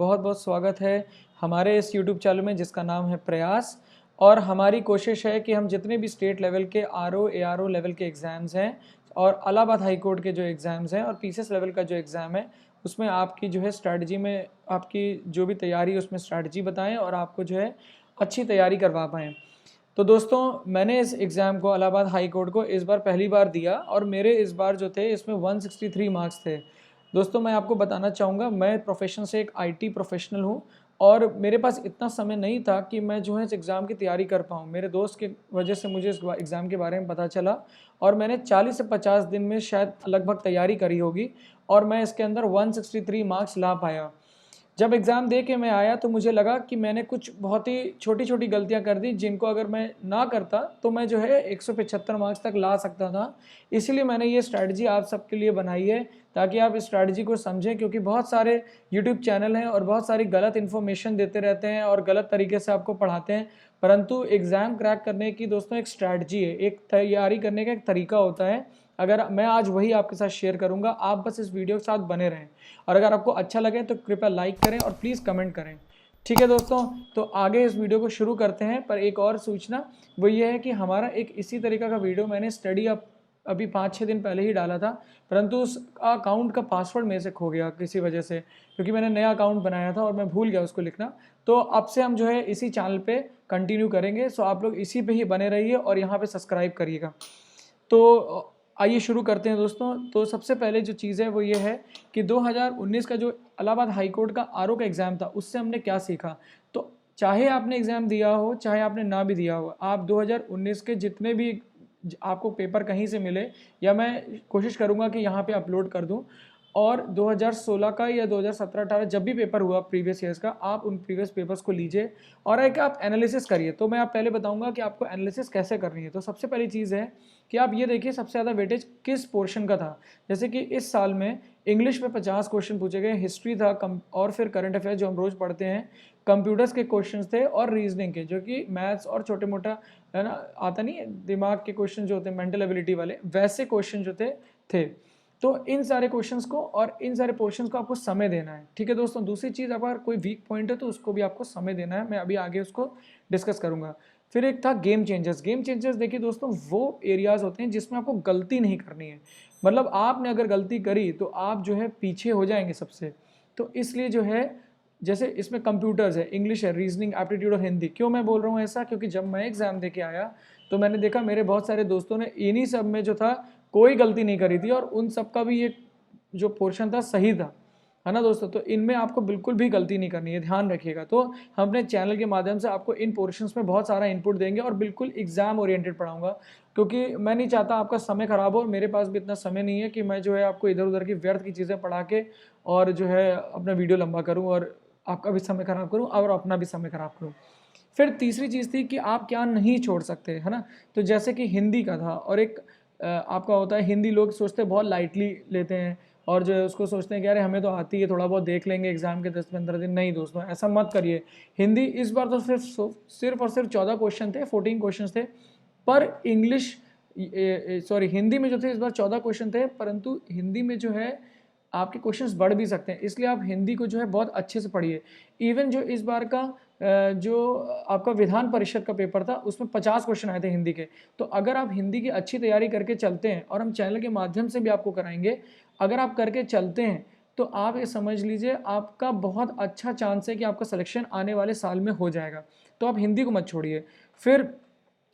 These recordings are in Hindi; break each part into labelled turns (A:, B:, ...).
A: बहुत बहुत स्वागत है हमारे इस YouTube चैनल में जिसका नाम है प्रयास। और हमारी कोशिश है कि हम जितने भी स्टेट लेवल के आरओ एआरओ लेवल के एग्ज़ाम्स हैं और इलाहाबाद हाई कोर्ट के जो एग्ज़ाम्स हैं और पीसीएस लेवल का जो एग्ज़ाम है उसमें आपकी जो है स्ट्रैटेजी में आपकी जो भी तैयारी है उसमें स्ट्रैटेजी बताएं और आपको जो है अच्छी तैयारी करवा पाएँ। तो दोस्तों मैंने इस एग्ज़ाम को इलाहाबाद हाई कोर्ट को इस बार पहली बार दिया और मेरे इस बार जो थे इसमें 163 मार्क्स थे। दोस्तों मैं आपको बताना चाहूँगा मैं प्रोफेशन से एक आईटी प्रोफेशनल हूँ और मेरे पास इतना समय नहीं था कि मैं जो है इस एग्ज़ाम की तैयारी कर पाऊँ। मेरे दोस्त के वजह से मुझे इस एग्ज़ाम के बारे में पता चला और मैंने 40 से 50 दिन में शायद लगभग तैयारी करी होगी और मैं इसके अंदर 163 मार्क्स ला पाया। जब एग्ज़ाम दे के मैं आया तो मुझे लगा कि मैंने कुछ बहुत ही छोटी छोटी गलतियां कर दी जिनको अगर मैं ना करता तो मैं जो है 175 मार्क्स तक ला सकता था। इसीलिए मैंने ये स्ट्रैटेजी आप सबके लिए बनाई है ताकि आप इस स्ट्रैटेजी को समझें, क्योंकि बहुत सारे यूट्यूब चैनल हैं और बहुत सारी गलत इन्फॉर्मेशन देते रहते हैं और गलत तरीके से आपको पढ़ाते हैं। परंतु एग्ज़ाम क्रैक करने की दोस्तों एक स्ट्रैटेजी है, एक तैयारी करने का एक तरीका होता है। अगर मैं आज वही आपके साथ शेयर करूंगा, आप बस इस वीडियो के साथ बने रहें और अगर आपको अच्छा लगे तो कृपया लाइक करें और प्लीज़ कमेंट करें। ठीक है दोस्तों, तो आगे इस वीडियो को शुरू करते हैं। पर एक और सूचना वो ये है कि हमारा एक इसी तरीका का वीडियो मैंने स्टडी अभी 5-6 दिन पहले ही डाला था, परंतु उस अकाउंट का पासवर्ड मेरे से खो गया किसी वजह से, क्योंकि मैंने नया अकाउंट बनाया था और मैं भूल गया उसको लिखना। तो अब से हम जो है इसी चैनल पे कंटिन्यू करेंगे, सो आप लोग इसी पे ही बने रहिए और यहाँ पे सब्सक्राइब करिएगा। तो आइए शुरू करते हैं दोस्तों। तो सबसे पहले जो चीज़ है वो ये है कि 2019 का जो इलाहाबाद हाई कोर्ट का आरओ का एग्ज़ाम था उससे हमने क्या सीखा। तो चाहे आपने एग्ज़ाम दिया हो चाहे आपने ना भी दिया हो, आप 2019 के जितने भी आपको पेपर कहीं से मिले या मैं कोशिश करूँगा कि यहाँ पे अपलोड कर दूँ, और 2016 का या 2017-18 जब भी पेपर हुआ प्रीवियस ईयर्स का, आप उन प्रीवियस पेपर्स को लीजिए और एक आप एनालिसिस करिए। तो मैं आप पहले बताऊंगा कि आपको एनालिसिस कैसे करनी है। तो सबसे पहली चीज़ है कि आप ये देखिए सबसे ज़्यादा वेटेज किस पोर्शन का था। जैसे कि इस साल में इंग्लिश में 50 क्वेश्चन पूछे गए, हिस्ट्री था और फिर करंट अफेयर जो हम रोज़ पढ़ते हैं, कंप्यूटर्स के क्वेश्चन थे और रीजनिंग के, जो कि मैथ्स और छोटे मोटा है ना आता नहीं है, दिमाग के क्वेश्चन जो होते हैं मेंटल एबिलिटी वाले, वैसे क्वेश्चन जो थे। तो इन सारे क्वेश्चंस को और इन सारे पोर्शंस को आपको समय देना है। ठीक है दोस्तों, दूसरी चीज़ अगर कोई वीक पॉइंट है तो उसको भी आपको समय देना है, मैं अभी आगे उसको डिस्कस करूंगा। फिर एक था गेम चेंजर्स। गेम चेंजर्स देखिए दोस्तों, वो एरियाज होते हैं जिसमें आपको गलती नहीं करनी है। मतलब आपने अगर गलती करी तो आप जो है पीछे हो जाएंगे सबसे। तो इसलिए जो है, जैसे इसमें कंप्यूटर्स है, इंग्लिश है, रीजनिंग, एप्टीट्यूड और हिंदी। क्यों मैं बोल रहा हूँ ऐसा, क्योंकि जब मैं एग्जाम दे के आया तो मैंने देखा मेरे बहुत सारे दोस्तों ने इन्हीं सब में जो था कोई गलती नहीं करी थी और उन सब का भी ये जो पोर्शन था सही था, है ना दोस्तों। तो इनमें आपको बिल्कुल भी गलती नहीं करनी है, ध्यान रखिएगा। तो हम अपने चैनल के माध्यम से आपको इन पोर्शंस में बहुत सारा इनपुट देंगे और बिल्कुल एग्जाम ओरिएंटेड पढ़ाऊंगा, क्योंकि मैं नहीं चाहता आपका समय खराब हो और मेरे पास भी इतना समय नहीं है कि मैं जो है आपको इधर उधर की व्यर्थ की चीज़ें पढ़ा के और जो है अपना वीडियो लंबा करूँ और आपका भी समय खराब करूँ और अपना भी समय खराब करूँ। फिर तीसरी चीज़ थी कि आप क्या नहीं छोड़ सकते, है ना। तो जैसे कि हिंदी का था, और एक आपका होता है, हिंदी लोग सोचते हैं बहुत लाइटली लेते हैं और जो है उसको सोचते हैं कि अरे हमें तो आती है, थोड़ा बहुत देख लेंगे एग्जाम के 10-15 दिन। नहीं दोस्तों, ऐसा मत करिए। हिंदी इस बार तो सिर्फ और सिर्फ 14 क्वेश्चन थे, 14 क्वेश्चन थे। पर इंग्लिश सॉरी हिंदी में जो थे इस बार 14 क्वेश्चन थे, परंतु हिंदी में जो है आपके क्वेश्चंस बढ़ भी सकते हैं, इसलिए आप हिंदी को जो है बहुत अच्छे से पढ़िए। इवन जो इस बार का जो आपका विधान परिषद का पेपर था उसमें 50 क्वेश्चन आए थे हिंदी के। तो अगर आप हिंदी की अच्छी तैयारी करके चलते हैं, और हम चैनल के माध्यम से भी आपको कराएंगे, अगर आप करके चलते हैं तो आप ये समझ लीजिए आपका बहुत अच्छा चांस है कि आपका सिलेक्शन आने वाले साल में हो जाएगा। तो आप हिंदी को मत छोड़िए। फिर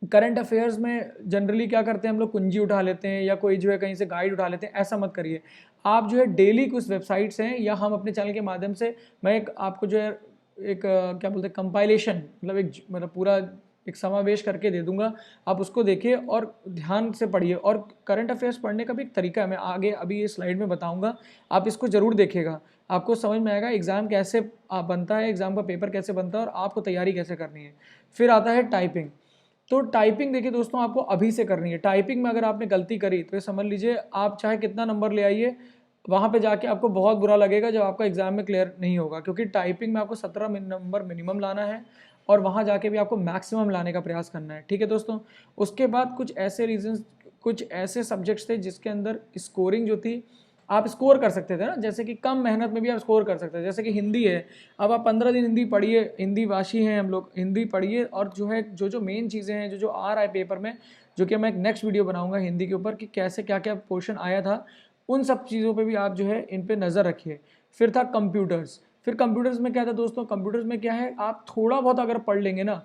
A: करंट अफेयर्स में जनरली क्या करते हैं हम लोग, कुंजी उठा लेते हैं या कोई जो है कहीं से गाइड उठा लेते हैं, ऐसा मत करिए। आप जो है डेली कुछ वेबसाइट्स हैं या हम अपने चैनल के माध्यम से, मैं एक आपको जो है एक क्या बोलते हैं कंपाइलेशन, मतलब एक मतलब पूरा एक समावेश करके दे दूंगा, आप उसको देखिए और ध्यान से पढ़िए। और करंट अफेयर्स पढ़ने का भी एक तरीका है, मैं आगे अभी ये स्लाइड में बताऊंगा, आप इसको ज़रूर देखिएगा, आपको समझ में आएगा एग्ज़ाम कैसे बनता है, एग्ज़ाम का पेपर कैसे बनता है और आपको तैयारी कैसे करनी है। फिर आता है टाइपिंग। तो टाइपिंग देखिए दोस्तों, आपको अभी से करनी है। टाइपिंग में अगर आपने गलती करी तो ये समझ लीजिए आप चाहे कितना नंबर ले आइए, वहाँ पे जाके आपको बहुत बुरा लगेगा जब आपका एग्जाम में क्लियर नहीं होगा, क्योंकि टाइपिंग में आपको 17 नंबर मिनिमम लाना है और वहाँ जाके भी आपको मैक्सिमम लाने का प्रयास करना है। ठीक है दोस्तों। उसके बाद कुछ ऐसे रीजंस, कुछ ऐसे सब्जेक्ट्स थे जिसके अंदर स्कोरिंग जो थी आप स्कोर कर सकते थे ना, जैसे कि कम मेहनत में भी आप स्कोर कर सकते थे। जैसे कि हिंदी है, अब आप 15 दिन हिंदी पढ़िए, हिंदी भाषी हैं हम लोग, हिंदी पढ़िए और जो है जो जो मेन चीज़ें हैं, जो जो आ रहा है पेपर में, जो कि मैं एक नेक्स्ट वीडियो बनाऊंगा हिंदी के ऊपर कि कैसे क्या क्या पोर्शन आया था, उन सब चीज़ों पे भी आप जो है इन पे नज़र रखिए। फिर था कंप्यूटर्स। फिर कंप्यूटर्स में क्या था दोस्तों, कंप्यूटर्स में क्या है, आप थोड़ा बहुत अगर पढ़ लेंगे ना,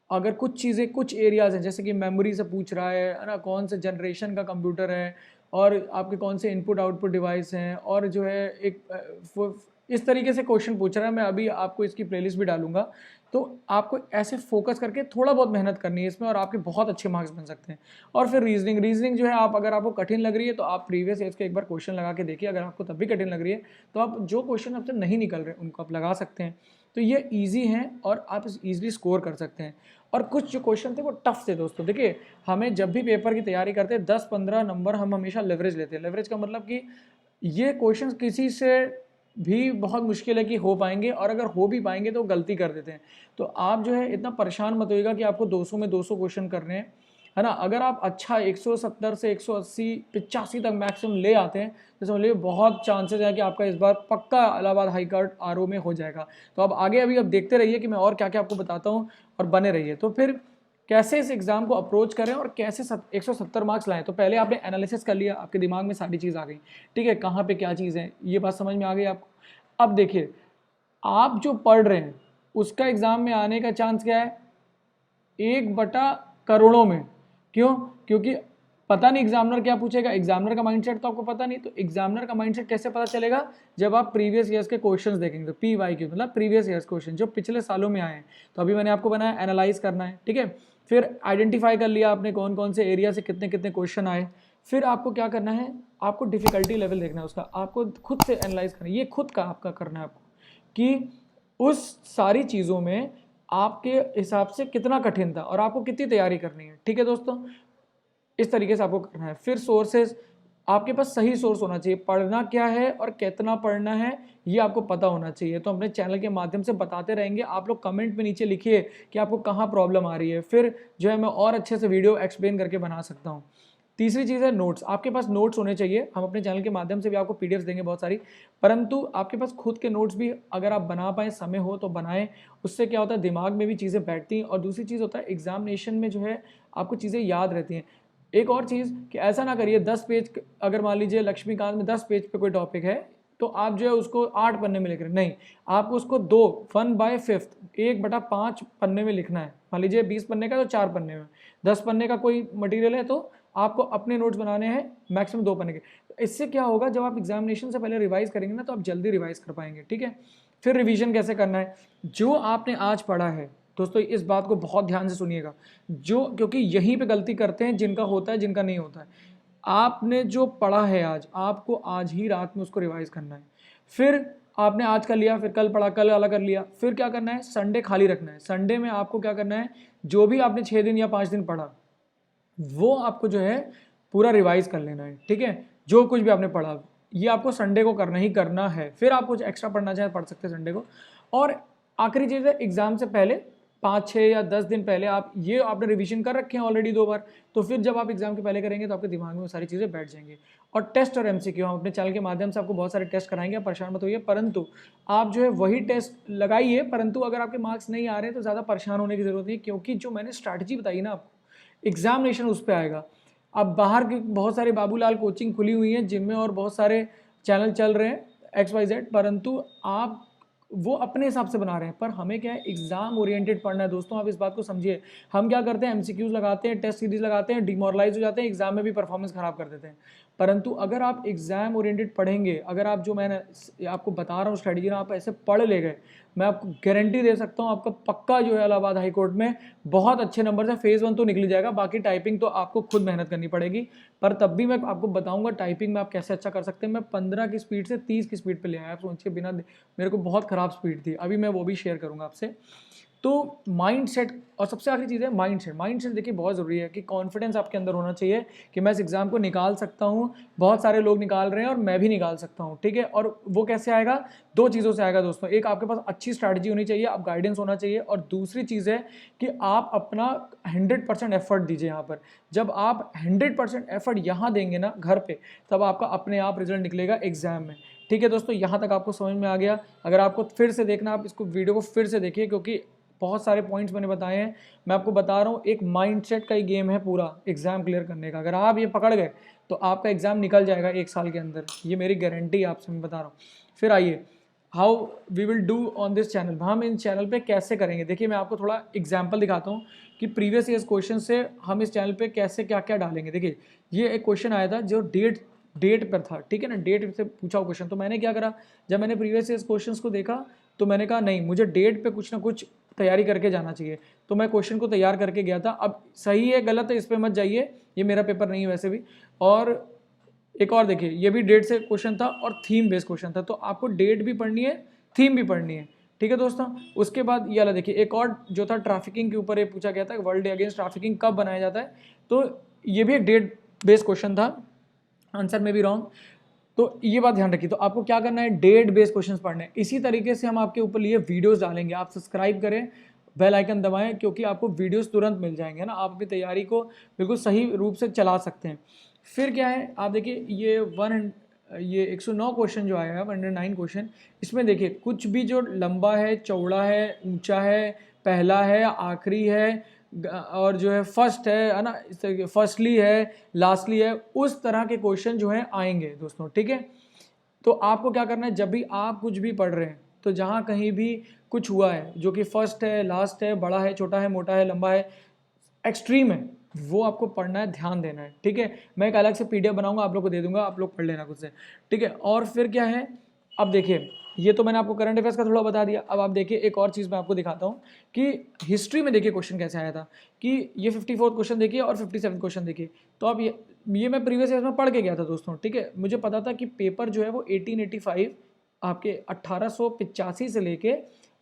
A: अगर कुछ चीज़ें कुछ एरियाज़ हैं, जैसे कि मेमोरी से पूछ रहा है ना, कौन से जनरेशन का कंप्यूटर है और आपके कौन से इनपुट आउटपुट डिवाइस हैं, और जो है इस तरीके से क्वेश्चन पूछ रहा है। मैं अभी आपको इसकी प्लेलिस्ट भी डालूंगा, तो आपको ऐसे फोकस करके थोड़ा बहुत मेहनत करनी है इसमें और आपके बहुत अच्छे मार्क्स बन सकते हैं। और फिर रीजनिंग जो है, आप अगर आपको कठिन लग रही है तो आप प्रीवियस ईयर्स के एक बार क्वेश्चन लगा के देखिए, अगर आपको तब भी कठिन लग रही है तो आप जो क्वेश्चन आपसे नहीं निकल रहे उनको आप लगा सकते हैं। तो ये ईजी हैं और आप ईजिली स्कोर कर सकते हैं। और कुछ जो क्वेश्चन थे वो टफ थे दोस्तों। देखिए, हमें जब भी पेपर की तैयारी करते हैं 10-15 नंबर हम हमेशा लेवरेज लेते हैं। लेवरेज का मतलब कि ये क्वेश्चन किसी से भी बहुत मुश्किल है कि हो पाएंगे, और अगर हो भी पाएंगे तो गलती कर देते हैं। तो आप जो है इतना परेशान मत होइएगा कि आपको 200 में 200 क्वेश्चन करने हैं, है ना। अगर आप अच्छा 170 से 180 85 तक मैक्सिमम ले आते हैं तो समझ लीजिए बहुत चांसेस है कि आपका इस बार पक्का इलाहाबाद हाई कोर्ट आरओ में हो जाएगा। तो अब आगे अभी अब देखते रहिए कि मैं और क्या क्या आपको बताता हूँ, और बने रहिए। तो फिर कैसे इस एग्जाम को अप्रोच करें और कैसे 170 मार्क्स लाएं। तो पहले आपने एनालिसिस कर लिया, आपके दिमाग में सारी चीज़ आ गई, ठीक है, कहाँ पे क्या चीज़ है, ये बात समझ में आ गई आपको। अब देखिए, आप जो पढ़ रहे हैं उसका एग्जाम में आने का चांस क्या है, 1/करोड़ों में। क्यों? क्योंकि पता नहीं एग्जामिनर क्या पूछेगा, एग्जामिनर का माइंडसेट तो आपको पता नहीं। तो एग्जामिनर का माइंडसेट कैसे पता चलेगा, जब आप प्रीवियस ईयर्स के क्वेश्चंस देखेंगे। तो PYQ मतलब प्रीवियस ईयर्स क्वेश्चन, जो पिछले सालों में आए हैं। तो अभी मैंने आपको बनाया एनालाइज करना है, ठीक है। फिर आइडेंटिफाई कर लिया आपने कौन कौन से एरिया से कितने कितने क्वेश्चन आए। फिर आपको क्या करना है, आपको डिफिकल्टी लेवल देखना है उसका, आपको खुद से एनालाइज करना है, ये खुद का आपका करना है आपको, कि उस सारी चीज़ों में आपके हिसाब से कितना कठिन था और आपको कितनी तैयारी करनी है, ठीक है दोस्तों। इस तरीके से आपको करना है। फिर सोर्सेज, आपके पास सही सोर्स होना चाहिए, पढ़ना क्या है और कितना पढ़ना है ये आपको पता होना चाहिए। तो अपने चैनल के माध्यम से बताते रहेंगे, आप लोग कमेंट में नीचे लिखिए कि आपको कहाँ प्रॉब्लम आ रही है, फिर जो है मैं और अच्छे से वीडियो एक्सप्लेन करके बना सकता हूँ। तीसरी चीज़ है नोट्स, आपके पास नोट्स होने चाहिए। हम अपने चैनल के माध्यम से भी आपको PDFs देंगे बहुत सारी, परंतु आपके पास खुद के नोट्स भी अगर आप बना पाएँ, समय हो तो बनाएं। उससे क्या होता है, दिमाग में भी चीज़ें बैठती हैं, और दूसरी चीज़ होता है एग्जामिनेशन में जो है आपको चीज़ें याद रहती हैं। एक और चीज़ कि ऐसा ना करिए 10 पेज, अगर मान लीजिए लक्ष्मीकांत में 10 पेज पे कोई टॉपिक है तो आप जो है उसको 8 पन्ने में लिख रहे हैं, नहीं, आपको उसको 1/5 1/5 पन्ने में लिखना है। मान लीजिए 20 पन्ने का तो 4 पन्ने में, 10 पन्ने का कोई मटेरियल है तो आपको अपने नोट्स बनाने हैं मैक्सिमम 2 पन्ने के। तो इससे क्या होगा, जब आप एग्जामिनेशन से पहले रिवाइज करेंगे ना तो आप जल्दी रिवाइज कर पाएंगे, ठीक है। फिर रिवीजन कैसे करना है, जो आपने आज पढ़ा है दोस्तों, इस बात को बहुत ध्यान से सुनिएगा, जो क्योंकि यहीं पे गलती करते हैं जिनका होता है, जिनका नहीं होता है। आपने जो पढ़ा है आज, आपको आज ही रात में उसको रिवाइज करना है। फिर आपने आज कर लिया, फिर कल पढ़ा, कल वाला कर लिया, फिर क्या करना है, संडे खाली रखना है। संडे में आपको क्या करना है, जो भी आपने 6 दिन या 5 दिन पढ़ा वो आपको जो है पूरा रिवाइज कर लेना है, ठीक है। जो कुछ भी आपने पढ़ा ये आपको संडे को करना ही करना है। फिर आप कुछ एक्स्ट्रा पढ़ना चाहे पढ़ सकते हैं संडे को। और आखिरी चीज़ है, एग्जाम से पहले 5-6 या 10 दिन पहले आप ये आपने रिवीजन कर रखे हैं ऑलरेडी 2 बार, तो फिर जब आप एग्जाम के पहले करेंगे तो आपके दिमाग में वो सारी चीज़ें बैठ जाएंगी। और टेस्ट और MCQ हम अपने चैनल के माध्यम से आपको बहुत सारे टेस्ट कराएंगे, आप परेशान मत होइए, परंतु आप जो है वही टेस्ट लगाइए। परंतु अगर आपके मार्क्स नहीं आ रहे हैं तो ज़्यादा परेशान होने की जरूरत नहीं, क्योंकि जो मैंने स्ट्रैटेजी बताई ना आपको, एग्जामिनेशन उस पर आएगा। अब बाहर की बहुत सारे बाबूलाल कोचिंग खुली हुई हैं जिनमें और बहुत सारे चैनल चल रहे हैं XYZ, परंतु आप वो अपने हिसाब से बना रहे हैं। पर हमें क्या है, एग्जाम ओरिएंटेड पढ़ना है दोस्तों, आप इस बात को समझिए। हम क्या करते हैं, MCQs लगाते हैं, टेस्ट सीरीज लगाते हैं, डिमोरलाइज हो जाते हैं, एग्जाम में भी परफॉर्मेंस खराब कर देते हैं। परंतु अगर आप एग्जाम ओरिएंटेड पढ़ेंगे, अगर आप जो मैंने आपको बता रहा हूँ स्ट्रेटजी ना, आप ऐसे पढ़ ले गए, मैं आपको गारंटी दे सकता हूँ आपका पक्का जो है इलाहाबाद हाई कोर्ट में बहुत अच्छे नंबर से फेज़ 1 तो निकल जाएगा। बाकी टाइपिंग तो आपको खुद मेहनत करनी पड़ेगी, पर तब भी मैं आपको बताऊंगा टाइपिंग में आप कैसे अच्छा कर सकते हैं। मैं 15 की स्पीड से 30 की स्पीड पे ले आया, आप सोचिए, बिना मेरे को बहुत ख़राब स्पीड थी, अभी मैं वो भी शेयर करूँगा आपसे। तो माइंडसेट, और सबसे आखिरी चीज़ है माइंडसेट। माइंडसेट देखिए बहुत ज़रूरी है कि कॉन्फिडेंस आपके अंदर होना चाहिए कि मैं इस एग्ज़ाम को निकाल सकता हूँ, बहुत सारे लोग निकाल रहे हैं और मैं भी निकाल सकता हूँ, ठीक है। और वो कैसे आएगा, दो चीज़ों से आएगा दोस्तों। एक, आपके पास अच्छी स्ट्रैटेजी होनी चाहिए, आप गाइडेंस होना चाहिए, और दूसरी चीज़ है कि आप अपना 100% एफर्ट दीजिए यहाँ पर। जब आप 100% एफर्ट यहाँ देंगे ना घर पे, तब आपका अपने आप रिजल्ट निकलेगा एग्जाम में, ठीक है दोस्तों। यहाँ तक आपको समझ में आ गया। अगर आपको फिर से देखना, आप इसको वीडियो को फिर से देखिए, क्योंकि बहुत सारे पॉइंट्स मैंने बताए हैं। मैं आपको बता रहा हूँ, एक माइंडसेट का ही गेम है पूरा एग्जाम क्लियर करने का। अगर आप ये पकड़ गए तो आपका एग्जाम निकल जाएगा 1 साल के अंदर, ये मेरी गारंटी आपसे मैं बता रहा हूँ। फिर आइए, how we will do on this channel, हम इन चैनल पे कैसे करेंगे। देखिए मैं आपको थोड़ा एग्जाम्पल दिखाता हूँ कि प्रीवियस ईयर्स क्वेश्चन से हम इस चैनल पे कैसे क्या क्या डालेंगे। देखिए ये एक क्वेश्चन आया था जो डेट पर था, ठीक है ना, डेट से पूछा हुआ क्वेश्चन। तो मैंने क्या करा, जब मैंने प्रीवियस ईयर्स क्वेश्चंस को देखा तो मैंने कहा नहीं, मुझे डेट पे कुछ ना कुछ तैयारी करके जाना चाहिए। तो मैं क्वेश्चन को तैयार करके गया था। अब सही है गलत है इस पर मत जाइए, ये मेरा पेपर नहीं है वैसे भी। और एक और देखिए, ये भी डेट से क्वेश्चन था और थीम बेस्ड क्वेश्चन था, तो आपको डेट भी पढ़नी है, थीम भी पढ़नी है, ठीक है दोस्तों। उसके बाद ये वाला देखिए, एक और जो था ट्रैफिकिंग के ऊपर ये पूछा गया था, वर्ल्ड डे अगेंस्ट ट्रैफिकिंग कब बनाया जाता है। तो ये भी एक डेट बेस्ड क्वेश्चन था, आंसर में भी रॉन्ग। तो ये बात ध्यान रखिए। तो आपको क्या करना है, डेट बेस्ड क्वेश्चंस पढ़ने हैं। इसी तरीके से हम आपके ऊपर लिए वीडियोस डालेंगे, आप सब्सक्राइब करें, बेल आइकन दबाएं, क्योंकि आपको वीडियोस तुरंत मिल जाएंगे ना, आप अपनी तैयारी को बिल्कुल सही रूप से चला सकते हैं। फिर क्या है, आप देखिए ये 109 क्वेश्चन जो आया है, 109 क्वेश्चन, इसमें देखिए कुछ भी जो लंबा है, चौड़ा है, ऊंचा है, पहला है, आखिरी है, और जो है फर्स्ट है ना, इस तरीके फर्स्टली है, लास्टली है, उस तरह के क्वेश्चन जो है आएंगे दोस्तों, ठीक है। तो आपको क्या करना है, जब भी आप कुछ भी पढ़ रहे हैं, तो जहाँ कहीं भी कुछ हुआ है जो कि फर्स्ट है, लास्ट है, बड़ा है, छोटा है, मोटा है, लंबा है, एक्सट्रीम है, वो आपको पढ़ना है, ध्यान देना है, ठीक है। मैं एक अलग से पीडीएफ बनाऊंगा, आप लोग को दे दूंगा, आप लोग पढ़ लेना खुद से, ठीक है। और फिर क्या है, अब देखिए ये तो मैंने आपको करंट अफेयर्स का थोड़ा बता दिया। अब आप देखिए एक और चीज़ मैं आपको दिखाता हूँ कि हिस्ट्री में देखिए क्वेश्चन कैसे आया था, कि ये 54th क्वेश्चन देखिए और 57th क्वेश्चन देखिए। तो अब ये मैं प्रीवियस ईयर में पढ़ के गया था दोस्तों, ठीक है। मुझे पता था कि पेपर जो है वो 1885 आपके 1885 से लेके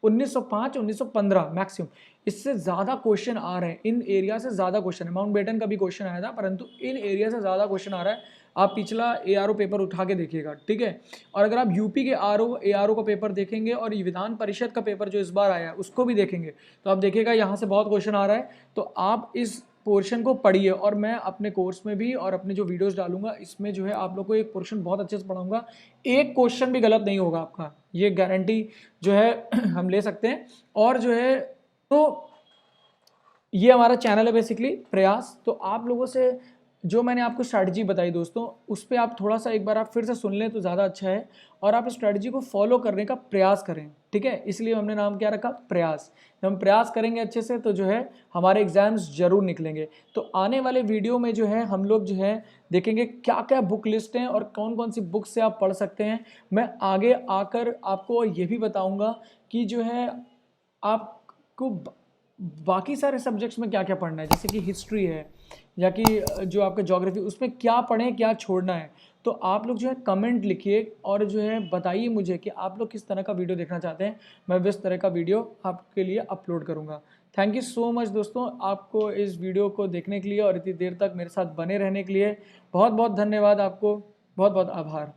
A: 1905 1915 मैक्सिमम, इससे ज़्यादा क्वेश्चन आ रहे हैं, इन एरिया से ज़्यादा क्वेश्चन है। माउंटबेटन का भी क्वेश्चन आया था, परंतु इन एरिया से ज़्यादा क्वेश्चन आ रहा है। आप पिछला एआरओ पेपर उठा के देखिएगा, ठीक है। और अगर आप यूपी के एआरओ का पेपर देखेंगे और विधान परिषद का पेपर जो इस बार आया है उसको भी देखेंगे, तो आप देखिएगा यहाँ से बहुत क्वेश्चन आ रहा है। तो आप इस पोर्शन को पढ़िए, और मैं अपने कोर्स में भी और अपने जो वीडियोस डालूंगा इसमें जो है आप लोग को एक पोर्शन बहुत अच्छे से पढ़ाऊंगा, एक क्वेश्चन भी गलत नहीं होगा आपका, ये गारंटी जो है हम ले सकते हैं। और जो है तो ये हमारा चैनल है बेसिकली प्रयास। तो आप लोगों से जो मैंने आपको स्ट्रैटेजी बताई दोस्तों, उस पर आप थोड़ा सा एक बार आप फिर से सुन लें तो ज़्यादा अच्छा है, और आप इस स्ट्रैटेजी को फॉलो करने का प्रयास करें, ठीक है। इसलिए हमने नाम क्या रखा, प्रयास। जब हम प्रयास करेंगे अच्छे से तो जो है हमारे एग्जाम्स जरूर निकलेंगे। तो आने वाले वीडियो में जो है हम लोग जो है देखेंगे क्या क्या बुक लिस्ट हैं और कौन कौन सी बुक से आप पढ़ सकते हैं। मैं आगे आकर आपको ये भी बताऊँगा कि जो है आपको बाकी सारे सब्जेक्ट्स में क्या क्या पढ़ना है, जैसे कि हिस्ट्री है या कि जो आपका ज्योग्राफी, उसमें क्या पढ़ें, क्या छोड़ना है। तो आप लोग जो है कमेंट लिखिए और जो है बताइए मुझे कि आप लोग किस तरह का वीडियो देखना चाहते हैं, मैं इस तरह का वीडियो आपके लिए अपलोड करूँगा। थैंक यू सो मच दोस्तों, आपको इस वीडियो को देखने के लिए और इतनी देर तक मेरे साथ बने रहने के लिए बहुत बहुत धन्यवाद, आपको बहुत बहुत आभार।